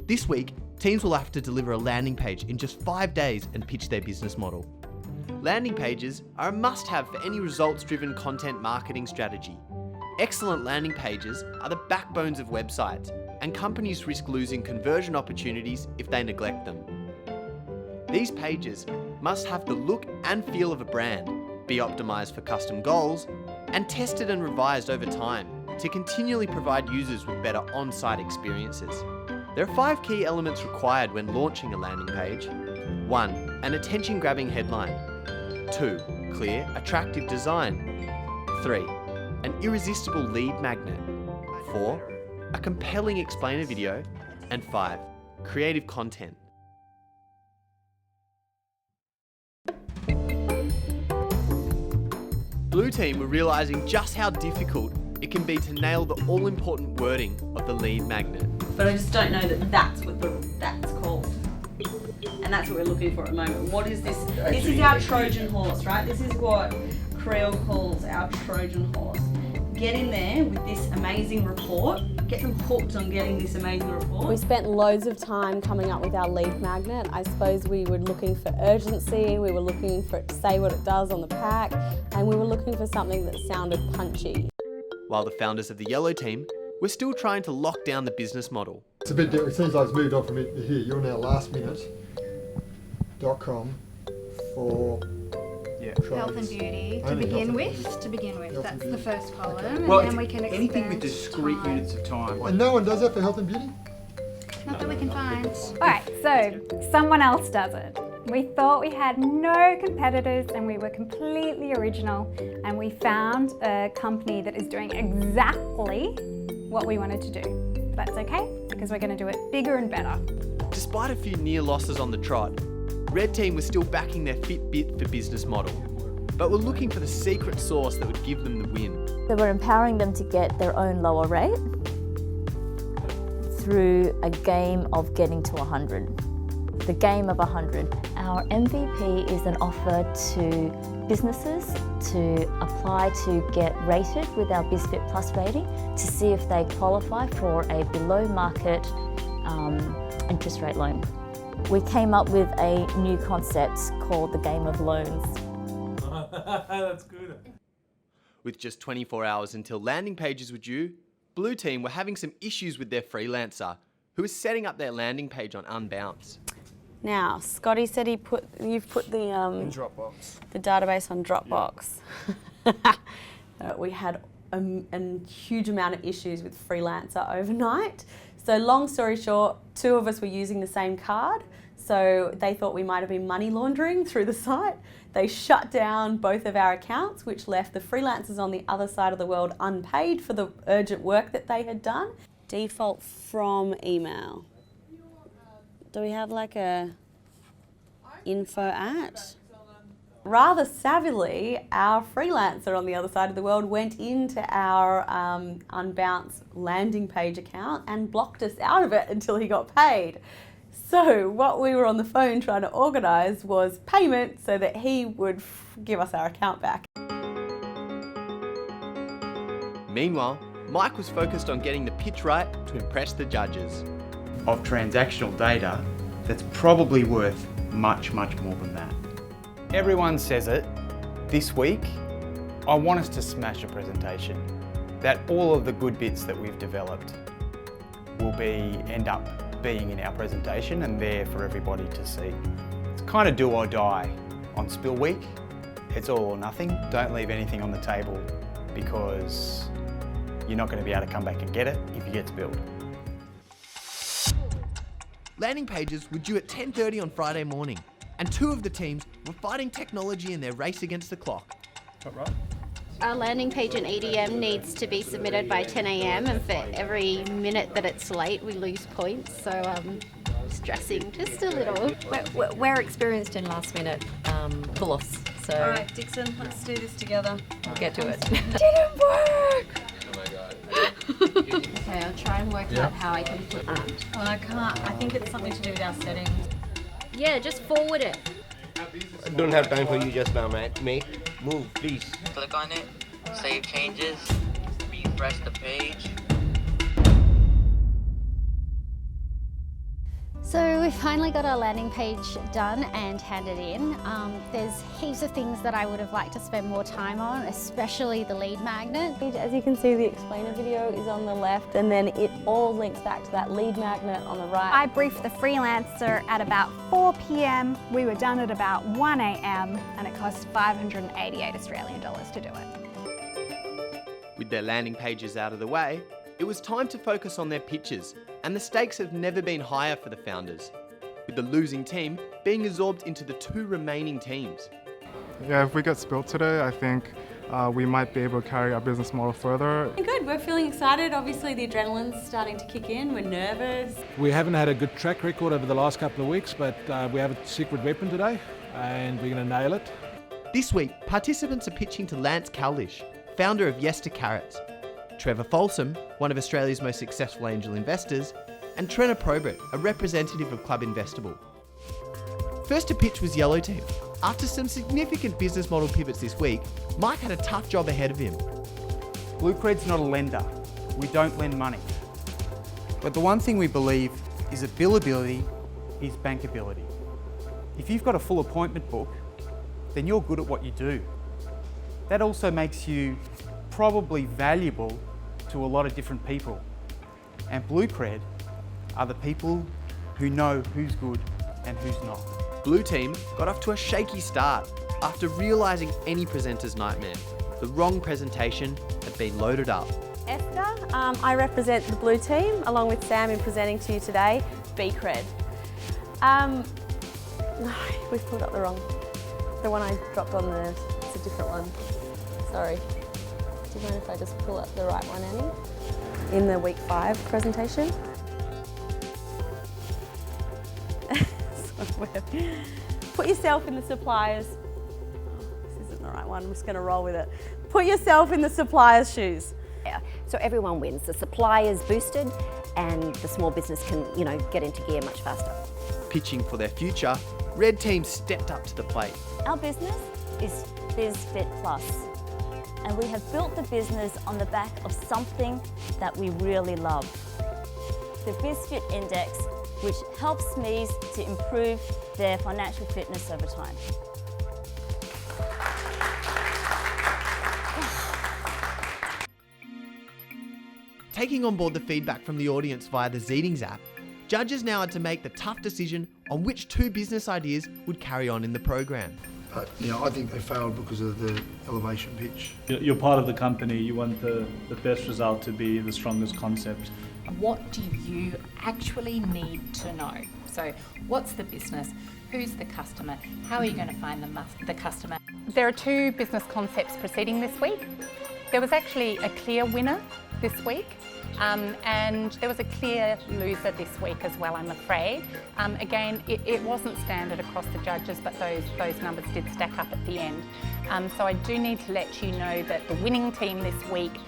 This week, teams will have to deliver a landing page in just 5 days and pitch their business model. Landing pages are a must-have for any results-driven content marketing strategy. Excellent landing pages are the backbones of websites, and companies risk losing conversion opportunities if they neglect them. These pages must have the look and feel of a brand, be optimized for custom goals, and tested and revised over time to continually provide users with better on-site experiences. There are 5 key elements required when launching a landing page. 1. An attention-grabbing headline. 2. Clear, attractive design. 3. An irresistible lead magnet. 4. A compelling explainer video. And 5. Creative content. Blue Team were realising just how difficult it can be to nail the all-important wording of the lead magnet. But I just don't know that that's what that's called. And that's what we're looking for at the moment. What is this? This is our Trojan horse, right? This is what Creel calls our Trojan horse. Get in there with this amazing report. Get them hooked on getting this amazing report. We spent loads of time coming up with our lead magnet. I suppose we were looking for urgency, we were looking for it to say what it does on the pack, and we were looking for something that sounded punchy. While the founders of the Yellow Team were still trying to lock down the business model. It's a bit different. It seems like it's moved on from here. You're now lastminute.com for health and beauty to begin with. That's the first column, Well, and then we can expand anything with discrete time. units of time. And no one does that for health and beauty? Not that we can find. Alright, so someone else does it. We thought we had no competitors and we were completely original, and we found a company that is doing exactly what we wanted to do. But that's okay, because we're going to do it bigger and better. Despite a few near losses on the trot, Red Team was still backing their Fitbit for business model, but were looking for the secret sauce that would give them the win. So we're empowering them to get their own lower rate through a game of getting to 100. The game of 100. Our MVP is an offer to businesses to apply to get rated with our BizFit Plus rating to see if they qualify for a below market interest rate loan. We came up with a new concept called the game of loans. That's good. With just 24 hours until landing pages were due, Blue Team were having some issues with their freelancer, who was setting up their landing page on Unbounce. Now, Scotty said you've put the Dropbox. the database on Dropbox. We had a huge amount of issues with Freelancer overnight. So long story short, 2 of us were using the same card. So they thought we might have been money laundering through the site. They shut down both of our accounts, which left the freelancers on the other side of the world unpaid for the urgent work that they had done. Default from email. Do we have like a info at? Rather savvily, our freelancer on the other side of the world went into our Unbounce landing page account and blocked us out of it until he got paid. So what we were on the phone trying to organise was payment so that he would give us our account back. Meanwhile, Mike was focused on getting the pitch right to impress the judges. Of transactional data that's probably worth much, much more than that. Everyone says it. This week, I want us to smash a presentation that all of the good bits that we've developed will end up being in our presentation and there for everybody to see. It's kind of do or die. On Spill Week, it's all or nothing. Don't leave anything on the table because you're not going to be able to come back and get it if you get spilled. Landing pages were due at 10:30 on Friday morning, and 2 of the teams were fighting technology in their race against the clock. Right. Our landing page in EDM needs to be submitted by 10 a.m. and for every minute that it's late we lose points, so stressing just a little. We're experienced in last minute pull-offs, so... All right, Dixon, let's do this together. We'll get to it. Didn't work! Okay, I'll try and work out how I can put that. Well, I can't. I think it's something to do with our settings. Yeah, just forward it. I don't have time for you just now, mate. Move, please. Click on it, save changes, refresh the page. So we finally got our landing page done and handed in. There's heaps of things that I would have liked to spend more time on, especially the lead magnet. As you can see, the explainer video is on the left, and then it all links back to that lead magnet on the right. I briefed the freelancer at about 4 p.m. We were done at about 1 a.m. and it cost 588 Australian dollars to do it. With their landing pages out of the way, it was time to focus on their pitches, and the stakes have never been higher for the founders, with the losing team being absorbed into the 2 remaining teams. Yeah, if we get spilled today, I think we might be able to carry our business model further. Good, we're feeling excited. Obviously the adrenaline's starting to kick in, we're nervous. We haven't had a good track record over the last couple of weeks, but we have a secret weapon today and we're going to nail it. This week, participants are pitching to Lance Kalish, founder of Yes to Carrots, Trevor Folsom, one of Australia's most successful angel investors, and Trina Probert, a representative of Club Investible. First to pitch was Yellow Team. After some significant business model pivots this week, Mike had a tough job ahead of him. Bluecred's not a lender. We don't lend money. But the one thing we believe is that billability is bankability. If you've got a full appointment book, then you're good at what you do. That also makes you probably valuable to a lot of different people. And Bluecred are the people who know who's good and who's not. Blue Team got off to a shaky start after realising any presenter's nightmare. The wrong presentation had been loaded up. Esther, I represent the Blue Team along with Sam in presenting to you today, Bcred. No, we've pulled up the one I dropped on the, it's a different one. Sorry. Do you mind if I just pull up the right one, Annie? In the week 5 presentation. Put yourself in the supplier's, this isn't the right one, I'm just going to roll with it. Put yourself in the supplier's shoes. Yeah, so everyone wins. The supply is boosted and the small business can, get into gear much faster. Pitching for their future, Red Team stepped up to the plate. Our business is BizFit Plus, and we have built the business on the back of something that we really love. The BizFit Index, which helps SMEs to improve their financial fitness over time. Taking on board the feedback from the audience via the Zeetings app, judges now had to make the tough decision on which 2 business ideas would carry on in the program. I think they failed because of the elevation pitch. You're part of the company, you want the best result to be the strongest concept. What do you actually need to know? So what's the business? Who's the customer? How are you going to find the customer? There are 2 business concepts proceeding this week. There was actually a clear winner this week. And there was a clear loser this week as well, I'm afraid. Again, it wasn't standard across the judges, but those numbers did stack up at the end. So I do need to let you know that the winning team this week,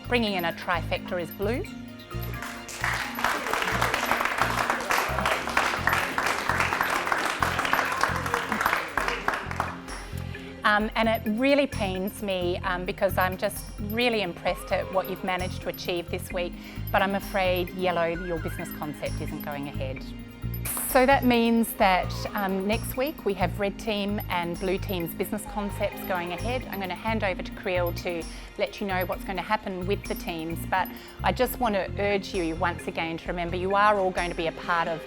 bringing in a trifecta, is Blue. And it really pains me because I'm just really impressed at what you've managed to achieve this week, but I'm afraid Yellow, your business concept isn't going ahead. So that means that next week we have Red Team and Blue Team's business concepts going ahead. I'm going to hand over to Creel to let you know what's going to happen with the teams, but I just want to urge you once again to remember you are all going to be a part of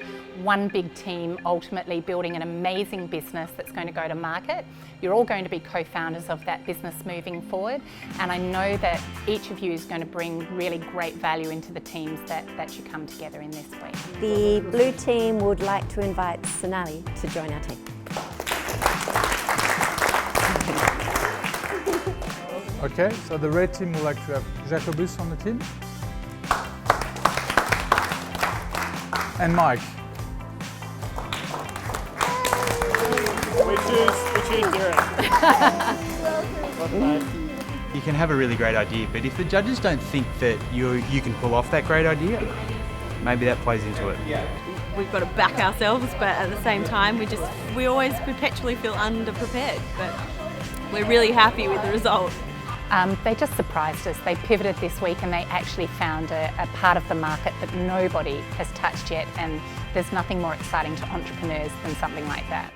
one big team, ultimately building an amazing business that's going to go to market. You're all going to be co-founders of that business moving forward, and I know that each of you is going to bring really great value into the teams that you come together in this week. The Blue Team would like to invite Sonali to join our team. Okay, so the Red Team would like to have Jacobus on the team. And Mike. We choose Derek. You can have a really great idea, but if the judges don't think that you can pull off that great idea, maybe that plays into it. We've got to back ourselves, but at the same time, we always perpetually feel underprepared, but we're really happy with the result. They just surprised us. They pivoted this week and they actually found a part of the market that nobody has touched yet, and there's nothing more exciting to entrepreneurs than something like that.